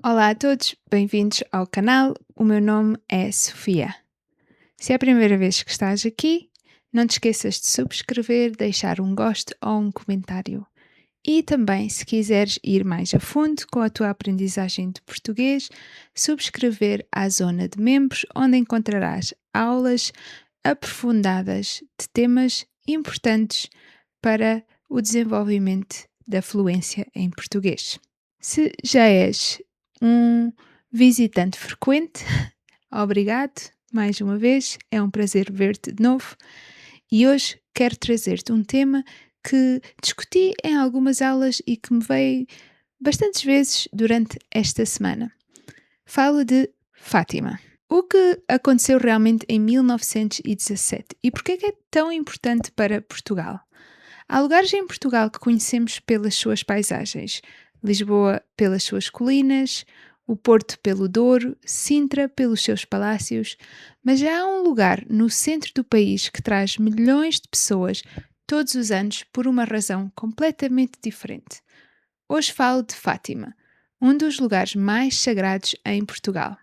Olá a todos, bem-vindos ao canal. O meu nome é Sofia. Se é a primeira vez que estás aqui, não te esqueças de subscrever, deixar um gosto ou um comentário. E também, se quiseres ir mais a fundo com a tua aprendizagem de português, subscrever à zona de membros, onde encontrarás aulas aprofundadas de temas importantes para o desenvolvimento da fluência em português. Se já és um visitante frequente, obrigado mais uma vez, é um prazer ver-te de novo e hoje quero trazer-te um tema que discuti em algumas aulas e que me veio bastantes vezes durante esta semana. Falo de Fátima. O que aconteceu realmente em 1917 e porquê que é tão importante para Portugal? Há lugares em Portugal que conhecemos pelas suas paisagens, Lisboa pelas suas colinas, o Porto pelo Douro, Sintra pelos seus palácios, mas já há um lugar no centro do país que traz milhões de pessoas todos os anos por uma razão completamente diferente. Hoje falo de Fátima, um dos lugares mais sagrados em Portugal.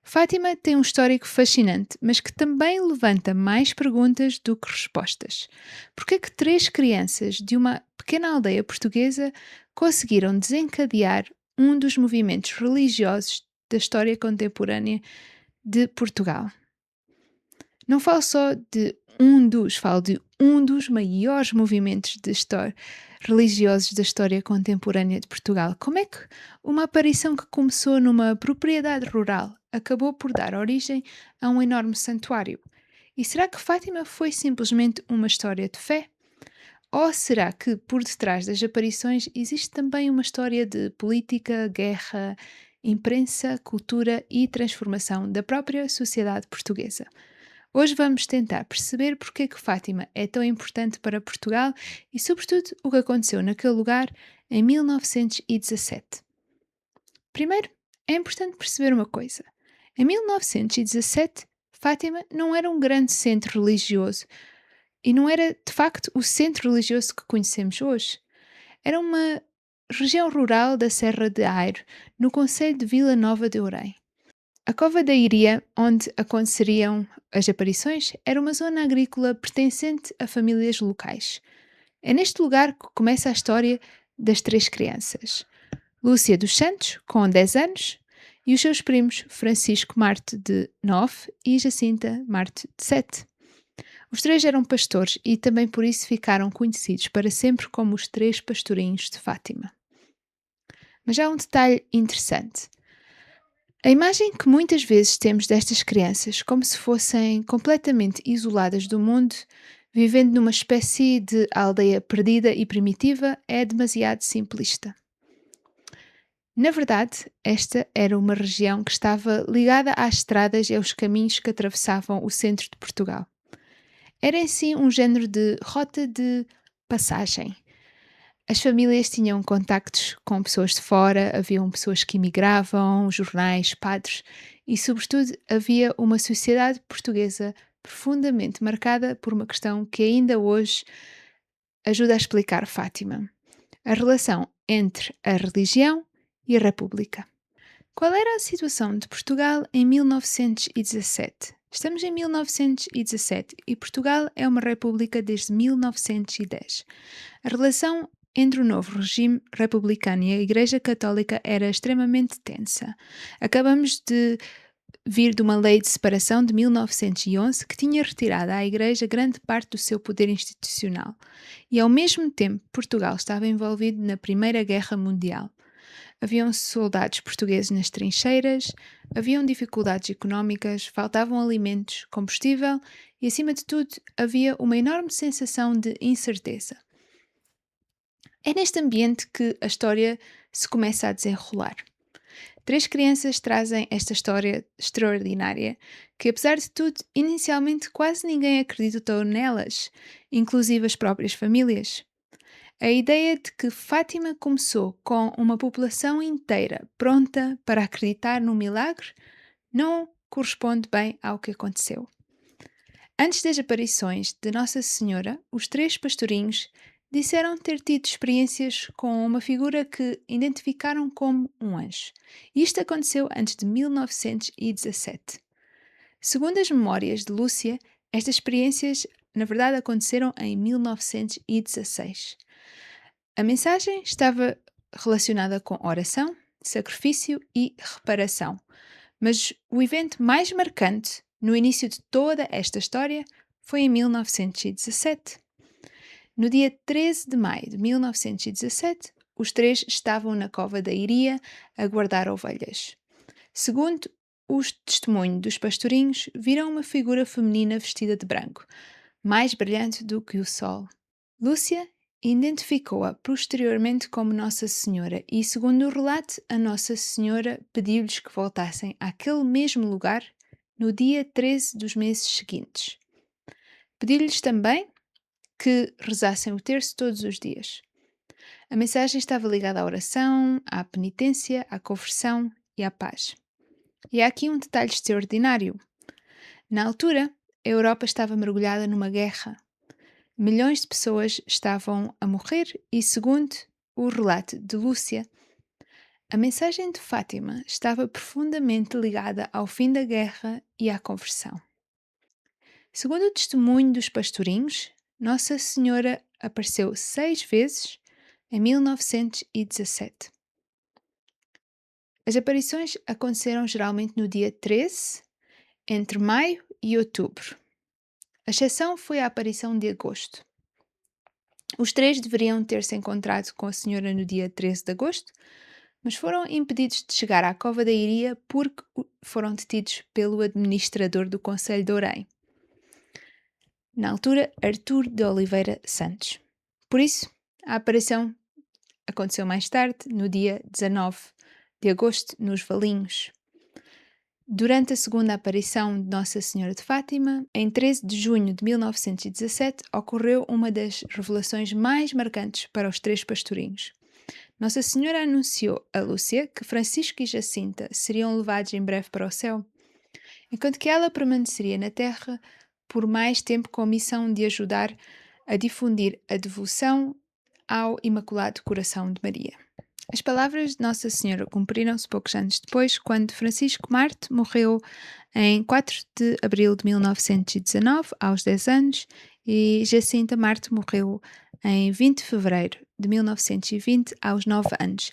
Fátima tem um histórico fascinante, mas que também levanta mais perguntas do que respostas. Por que três crianças de uma pequena aldeia portuguesa conseguiram desencadear um dos movimentos religiosos da história contemporânea de Portugal? Não falo só de falo de um dos maiores movimentos de história religiosos da história contemporânea de Portugal. Como é que uma aparição que começou numa propriedade rural acabou por dar origem a um enorme santuário? E será que Fátima foi simplesmente uma história de fé? Ou será que por detrás das aparições existe também uma história de política, guerra, imprensa, cultura e transformação da própria sociedade portuguesa? Hoje vamos tentar perceber porque é que Fátima é tão importante para Portugal e, sobretudo, o que aconteceu naquele lugar em 1917. Primeiro, é importante perceber uma coisa. Em 1917, Fátima não era um grande centro religioso e não era, de facto, o centro religioso que conhecemos hoje. Era uma região rural da Serra de Airo, no concelho de Vila Nova de Ourém. A Cova da Iria, onde aconteceriam as aparições, era uma zona agrícola pertencente a famílias locais. É neste lugar que começa a história das três crianças. Lúcia dos Santos, com 10 anos, e os seus primos Francisco Marte, de 9, e Jacinta Marte, de 7. Os três eram pastores e também por isso ficaram conhecidos para sempre como os três pastorinhos de Fátima. Mas há um detalhe interessante. A imagem que muitas vezes temos destas crianças como se fossem completamente isoladas do mundo, vivendo numa espécie de aldeia perdida e primitiva, é demasiado simplista. Na verdade, esta era uma região que estava ligada às estradas e aos caminhos que atravessavam o centro de Portugal. Era em si um género de rota de passagem. As famílias tinham contactos com pessoas de fora, haviam pessoas que emigravam, jornais, padres e, sobretudo, havia uma sociedade portuguesa profundamente marcada por uma questão que ainda hoje ajuda a explicar Fátima: a relação entre a religião e a república. Qual era a situação de Portugal em 1917? Estamos em 1917 e Portugal é uma república desde 1910. A relação entre o novo regime republicano e a Igreja Católica era extremamente tensa. Acabamos de vir de uma lei de separação de 1911 que tinha retirado à Igreja grande parte do seu poder institucional. E, ao mesmo tempo, Portugal estava envolvido na Primeira Guerra Mundial. Haviam soldados portugueses nas trincheiras, haviam dificuldades económicas, faltavam alimentos, combustível e, acima de tudo, havia uma enorme sensação de incerteza. É neste ambiente que a história se começa a desenrolar. Três crianças trazem esta história extraordinária que, apesar de tudo, inicialmente quase ninguém acreditou nelas, inclusive as próprias famílias. A ideia de que Fátima começou com uma população inteira pronta para acreditar no milagre não corresponde bem ao que aconteceu. Antes das aparições de Nossa Senhora, os três pastorinhos disseram ter tido experiências com uma figura que identificaram como um anjo. Isto aconteceu antes de 1917. Segundo as memórias de Lúcia, estas experiências na verdade aconteceram em 1916. A mensagem estava relacionada com oração, sacrifício e reparação, mas o evento mais marcante no início de toda esta história foi em 1917. No dia 13 de maio de 1917, os três estavam na cova da Iria a guardar ovelhas. Segundo o testemunho dos pastorinhos, viram uma figura feminina vestida de branco, mais brilhante do que o sol. Lúcia identificou-a posteriormente como Nossa Senhora e, segundo o relato, a Nossa Senhora pediu-lhes que voltassem àquele mesmo lugar no dia 13 dos meses seguintes. Pediu-lhes também que rezassem o terço todos os dias. A mensagem estava ligada à oração, à penitência, à conversão e à paz. E há aqui um detalhe extraordinário. Na altura, a Europa estava mergulhada numa guerra. Milhões de pessoas estavam a morrer e, segundo o relato de Lúcia, a mensagem de Fátima estava profundamente ligada ao fim da guerra e à conversão. Segundo o testemunho dos pastorinhos, Nossa Senhora apareceu 6 vezes em 1917. As aparições aconteceram geralmente no dia 13, entre maio e outubro. A exceção foi a aparição de agosto. Os três deveriam ter se encontrado com a senhora no dia 13 de agosto, mas foram impedidos de chegar à Cova da Iria porque foram detidos pelo administrador do Conselho de Orém, na altura Artur de Oliveira Santos. Por isso, a aparição aconteceu mais tarde, no dia 19 de agosto, nos Valinhos. Durante a segunda aparição de Nossa Senhora de Fátima, em 13 de junho de 1917, ocorreu uma das revelações mais marcantes para os três pastorinhos. Nossa Senhora anunciou a Lúcia que Francisco e Jacinta seriam levados em breve para o céu, enquanto que ela permaneceria na Terra por mais tempo com a missão de ajudar a difundir a devoção ao Imaculado Coração de Maria. As palavras de Nossa Senhora cumpriram-se poucos anos depois, quando Francisco Marte morreu em 4 de abril de 1919, aos 10 anos, e Jacinta Marte morreu em 20 de fevereiro de 1920, aos 9 anos.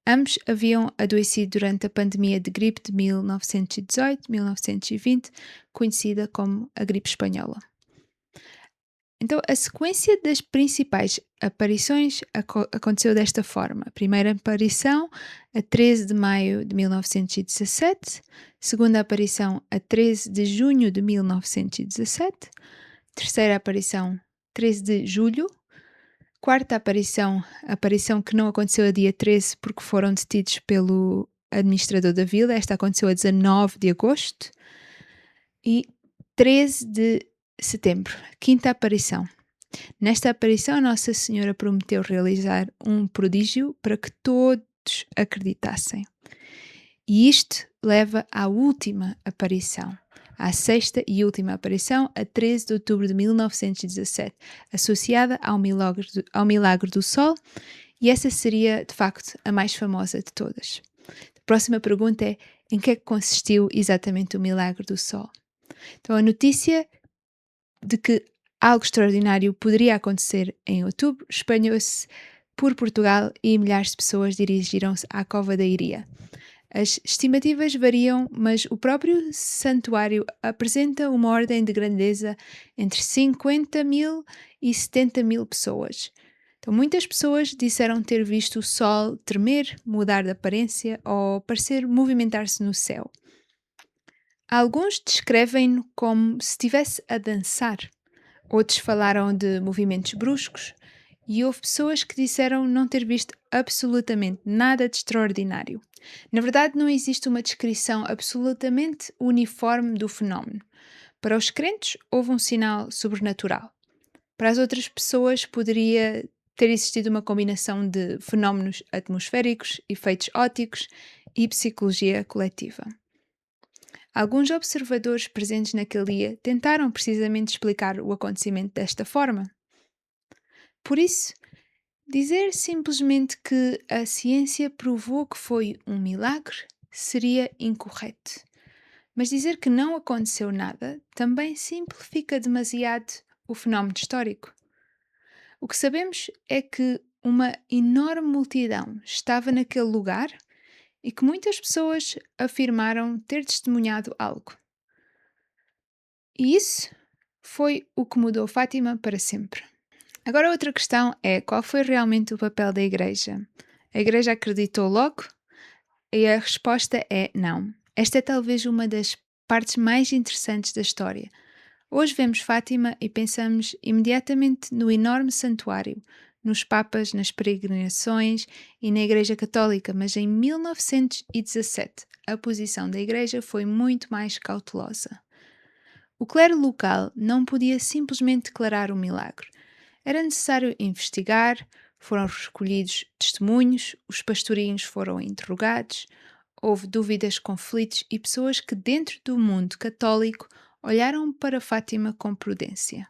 Ambos haviam adoecido durante a pandemia de gripe de 1918-1920, conhecida como a gripe espanhola. Então, a sequência das principais aparições aconteceu desta forma. A primeira aparição, a 13 de maio de 1917. Segunda aparição, a 13 de junho de 1917. Terceira aparição, 13 de julho. Quarta aparição, a aparição que não aconteceu a dia 13 porque foram detidos pelo administrador da vila. Esta aconteceu a 19 de agosto. E 13 de setembro, quinta aparição. Nesta aparição, Nossa Senhora prometeu realizar um prodígio para que todos acreditassem. E isto leva à última aparição, à sexta e última aparição, a 13 de outubro de 1917, associada ao milagre do Sol, e essa seria, de facto, a mais famosa de todas. A próxima pergunta é: em que é que consistiu exatamente o milagre do Sol? Então, a notícia de que algo extraordinário poderia acontecer em outubro espalhou-se por Portugal e milhares de pessoas dirigiram-se à Cova da Iria. As estimativas variam, mas o próprio santuário apresenta uma ordem de grandeza entre 50 mil e 70 mil pessoas. Então, muitas pessoas disseram ter visto o Sol tremer, mudar de aparência ou parecer movimentar-se no céu. Alguns descrevem-no como se estivesse a dançar. Outros falaram de movimentos bruscos e houve pessoas que disseram não ter visto absolutamente nada de extraordinário. Na verdade, não existe uma descrição absolutamente uniforme do fenómeno. Para os crentes, houve um sinal sobrenatural. Para as outras pessoas, poderia ter existido uma combinação de fenómenos atmosféricos, efeitos ópticos e psicologia coletiva. Alguns observadores presentes naquele dia tentaram precisamente explicar o acontecimento desta forma. Por isso, Dizer simplesmente que a ciência provou que foi um milagre seria incorreto. Mas dizer que não aconteceu nada também simplifica demasiado o fenómeno histórico. O que sabemos é que uma enorme multidão estava naquele lugar e que muitas pessoas afirmaram ter testemunhado algo. E isso foi o que mudou Fátima para sempre. Agora, outra questão é qual foi realmente o papel da Igreja? A Igreja acreditou logo? E a resposta é não. Esta é talvez uma das partes mais interessantes da história. Hoje vemos Fátima e pensamos imediatamente no enorme santuário, nos papas, nas peregrinações e na Igreja Católica, mas em 1917 a posição da Igreja foi muito mais cautelosa. O clero local não podia simplesmente declarar o milagre. Era necessário investigar, foram recolhidos testemunhos, os pastorinhos foram interrogados, houve dúvidas, conflitos e pessoas que, dentro do mundo católico, olharam para Fátima com prudência.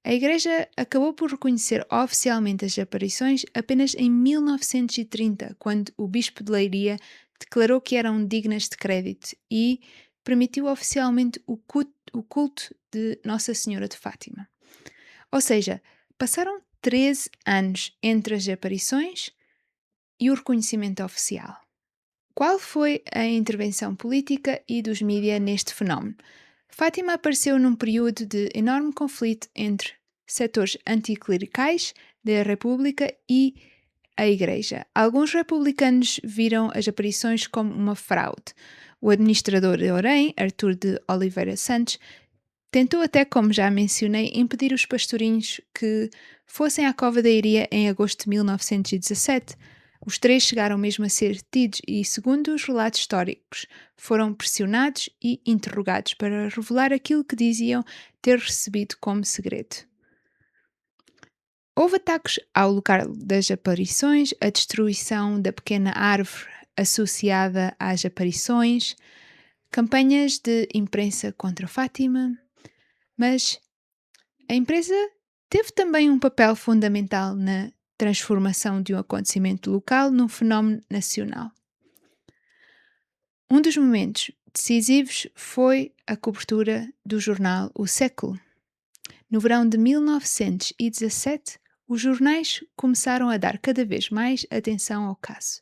A Igreja acabou por reconhecer oficialmente as aparições apenas em 1930, quando o Bispo de Leiria declarou que eram dignas de crédito e permitiu oficialmente o culto de Nossa Senhora de Fátima. Ou seja, passaram 13 anos entre as aparições e o reconhecimento oficial. Qual foi a intervenção política e dos mídias neste fenómeno? Fátima apareceu num período de enorme conflito entre setores anticlericais da República e a Igreja. Alguns republicanos viram as aparições como uma fraude. O administrador de Orem, Artur de Oliveira Santos, tentou até, como já mencionei, impedir os pastorinhos que fossem à Cova da Iria em agosto de 1917. Os três chegaram mesmo a ser detidos e, segundo os relatos históricos, foram pressionados e interrogados para revelar aquilo que diziam ter recebido como segredo. Houve ataques ao local das aparições, a destruição da pequena árvore associada às aparições, campanhas de imprensa contra Fátima, mas a empresa teve também um papel fundamental na transformação de um acontecimento local num fenómeno nacional. Um dos momentos decisivos foi a cobertura do jornal O Século. No verão de 1917, os jornais começaram a dar cada vez mais atenção ao caso.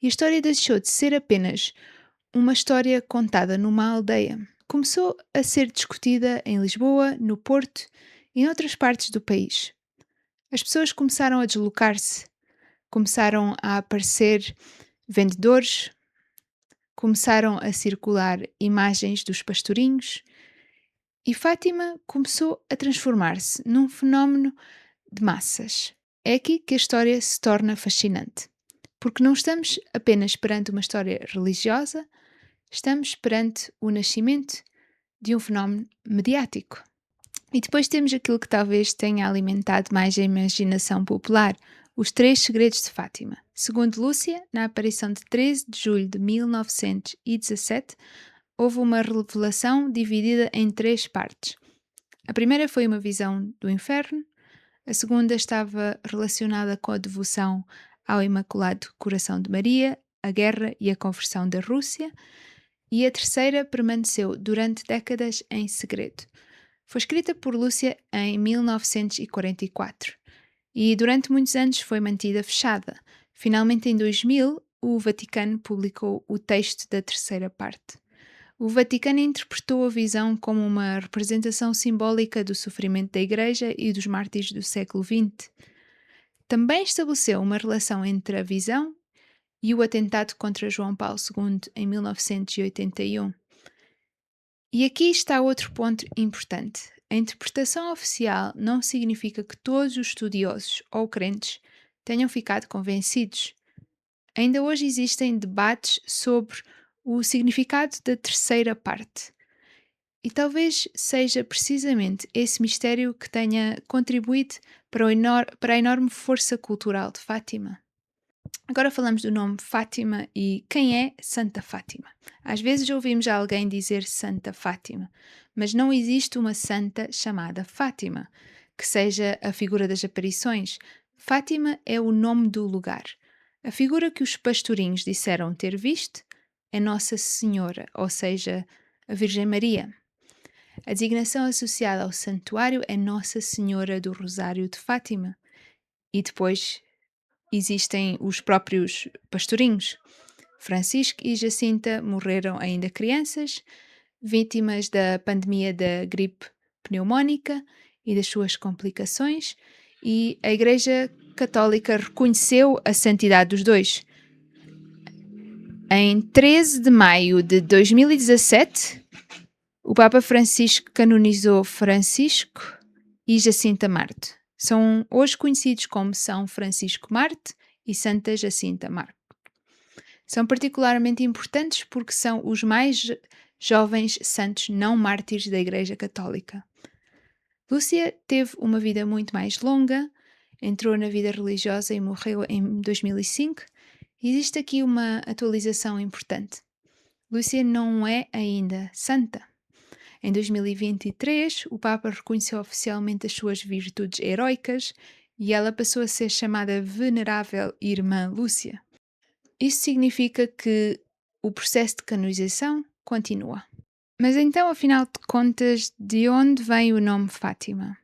E a história deixou de ser apenas uma história contada numa aldeia. Começou a ser discutida em Lisboa, no Porto e em outras partes do país. As pessoas começaram a deslocar-se, começaram a aparecer vendedores, começaram a circular imagens dos pastorinhos e Fátima começou a transformar-se num fenómeno de massas. É aqui que a história se torna fascinante, porque não estamos apenas perante uma história religiosa, estamos perante o nascimento de um fenómeno mediático. E depois temos aquilo que talvez tenha alimentado mais a imaginação popular, os três segredos de Fátima. Segundo Lúcia, na aparição de 13 de julho de 1917, houve uma revelação dividida em três partes. A primeira foi uma visão do inferno, a segunda estava relacionada com a devoção ao Imaculado Coração de Maria, a guerra e a conversão da Rússia, e a terceira permaneceu durante décadas em segredo. Foi escrita por Lúcia em 1944 e durante muitos anos foi mantida fechada. Finalmente, em 2000, o Vaticano publicou o texto da terceira parte. O Vaticano interpretou a visão como uma representação simbólica do sofrimento da Igreja e dos mártires do século XX. Também estabeleceu uma relação entre a visão e o atentado contra João Paulo II em 1981. E aqui está outro ponto importante. A interpretação oficial não significa que todos os estudiosos ou crentes tenham ficado convencidos. Ainda hoje existem debates sobre o significado da terceira parte. E talvez seja precisamente esse mistério que tenha contribuído para a enorme força cultural de Fátima. Agora falamos do nome Fátima e quem é Santa Fátima. Às vezes ouvimos alguém dizer Santa Fátima, mas não existe uma santa chamada Fátima, que seja a figura das aparições, Fátima é o nome do lugar. A figura que os pastorinhos disseram ter visto é Nossa Senhora, ou seja, a Virgem Maria. A designação associada ao santuário é Nossa Senhora do Rosário de Fátima. E depois existem os próprios pastorinhos. Francisco e Jacinta morreram ainda crianças, vítimas da pandemia da gripe pneumónica e das suas complicações, e a Igreja Católica reconheceu a santidade dos dois. Em 13 de maio de 2017, o Papa Francisco canonizou Francisco e Jacinta Marte. São hoje conhecidos como São Francisco Marte e Santa Jacinta Marte. São particularmente importantes porque são os mais jovens santos não mártires da Igreja Católica. Lúcia teve uma vida muito mais longa, entrou na vida religiosa e morreu em 2005. Existe aqui uma atualização importante. Lúcia não é ainda santa. Em 2023, o Papa reconheceu oficialmente as suas virtudes heroicas e ela passou a ser chamada Venerável Irmã Lúcia. Isso significa que o processo de canonização continua. Mas então, afinal de contas, de onde vem o nome Fátima?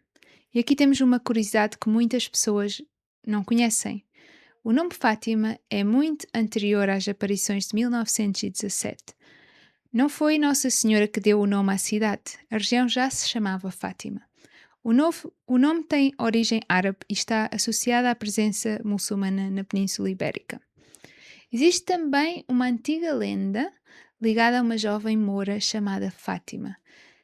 E aqui temos uma curiosidade que muitas pessoas não conhecem. O nome Fátima é muito anterior às aparições de 1917. Não foi Nossa Senhora que deu o nome à cidade, a região já se chamava Fátima. O nome tem origem árabe e está associado à presença muçulmana na Península Ibérica. Existe também uma antiga lenda ligada a uma jovem moura chamada Fátima.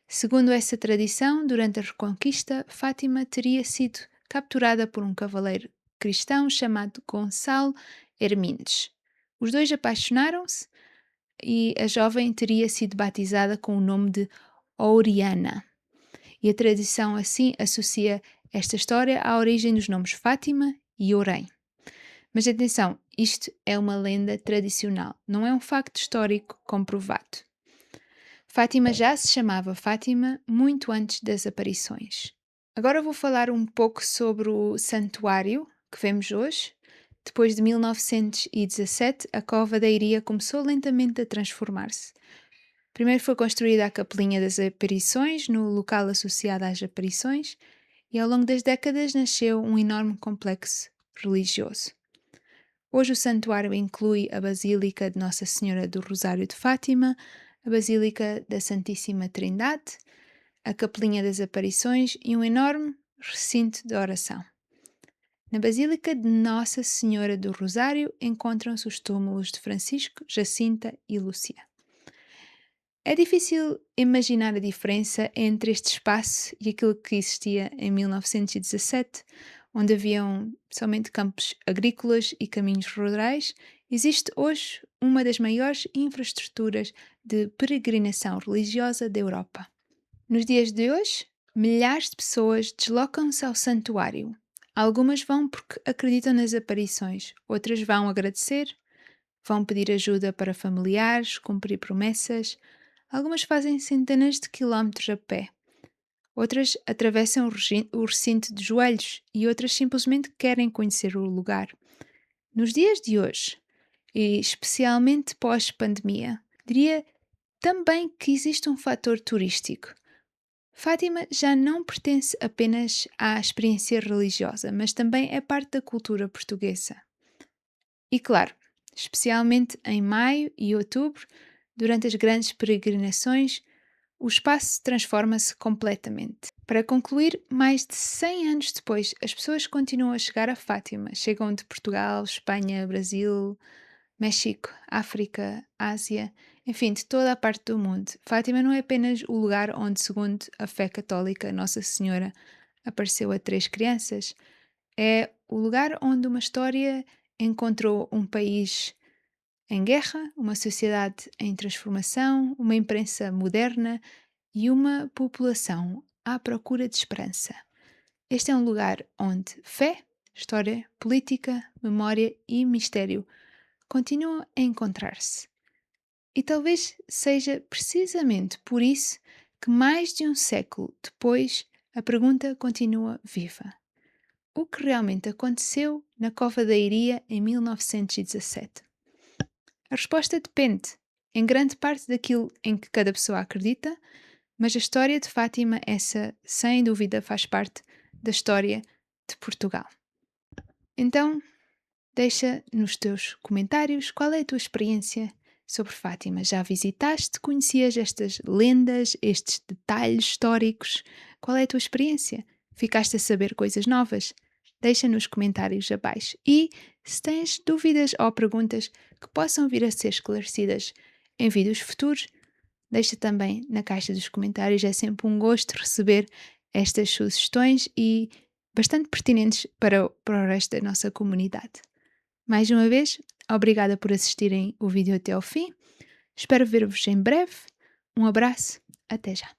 Segundo essa tradição, durante a Reconquista, Fátima teria sido capturada por um cavaleiro cristão chamado Gonçalo Hermínez. Os dois apaixonaram-se e a jovem teria sido batizada com o nome de Ouriana. E a tradição assim associa esta história à origem dos nomes Fátima e Orém. Mas atenção, isto é uma lenda tradicional, não é um facto histórico comprovado. Fátima já se chamava Fátima muito antes das aparições. Agora vou falar um pouco sobre o santuário que vemos hoje. Depois de 1917, a Cova da Iria começou lentamente a transformar-se. Primeiro foi construída a Capelinha das Aparições, no local associado às aparições, e ao longo das décadas nasceu um enorme complexo religioso. Hoje o santuário inclui a Basílica de Nossa Senhora do Rosário de Fátima, a Basílica da Santíssima Trindade, a Capelinha das Aparições e um enorme recinto de oração. Na Basílica de Nossa Senhora do Rosário encontram-se os túmulos de Francisco, Jacinta e Lúcia. É difícil imaginar a diferença entre este espaço e aquilo que existia em 1917, onde haviam somente campos agrícolas e caminhos rurais. Existe hoje uma das maiores infraestruturas de peregrinação religiosa da Europa. Nos dias de hoje, milhares de pessoas deslocam-se ao santuário. Algumas vão porque acreditam nas aparições, outras vão agradecer, vão pedir ajuda para familiares, cumprir promessas. Algumas fazem centenas de quilómetros a pé. Outras atravessam o recinto de joelhos e outras simplesmente querem conhecer o lugar. Nos dias de hoje, e especialmente pós-pandemia, diria também que existe um fator turístico. Fátima já não pertence apenas à experiência religiosa, mas também é parte da cultura portuguesa. E claro, especialmente em maio e outubro, durante as grandes peregrinações, o espaço transforma-se completamente. Para concluir, mais de 100 anos depois, as pessoas continuam a chegar a Fátima. Chegam de Portugal, Espanha, Brasil, México, África, Ásia, enfim, de toda a parte do mundo. Fátima não é apenas o lugar onde, segundo a fé católica, Nossa Senhora apareceu a 3 crianças. É o lugar onde uma história encontrou um país em guerra, uma sociedade em transformação, uma imprensa moderna e uma população à procura de esperança. Este é um lugar onde fé, história, política, memória e mistério continuam a encontrar-se. E talvez seja precisamente por isso que mais de um século depois a pergunta continua viva. o que realmente aconteceu na Cova da Iria em 1917? A resposta depende, em grande parte, daquilo em que cada pessoa acredita, mas a história de Fátima, essa sem dúvida faz parte da história de Portugal. Então, deixa nos teus comentários qual é a tua experiência sobre Fátima. Já visitaste? Conhecias estas lendas, estes detalhes históricos? Qual é a tua experiência? Ficaste a saber coisas novas? Deixa nos comentários abaixo. E se tens dúvidas ou perguntas que possam vir a ser esclarecidas em vídeos futuros, deixa também na caixa dos comentários. É sempre um gosto receber estas sugestões e bastante pertinentes para o resto da nossa comunidade. Mais uma vez, obrigada por assistirem o vídeo até ao fim. Espero ver-vos em breve. Um abraço, até já.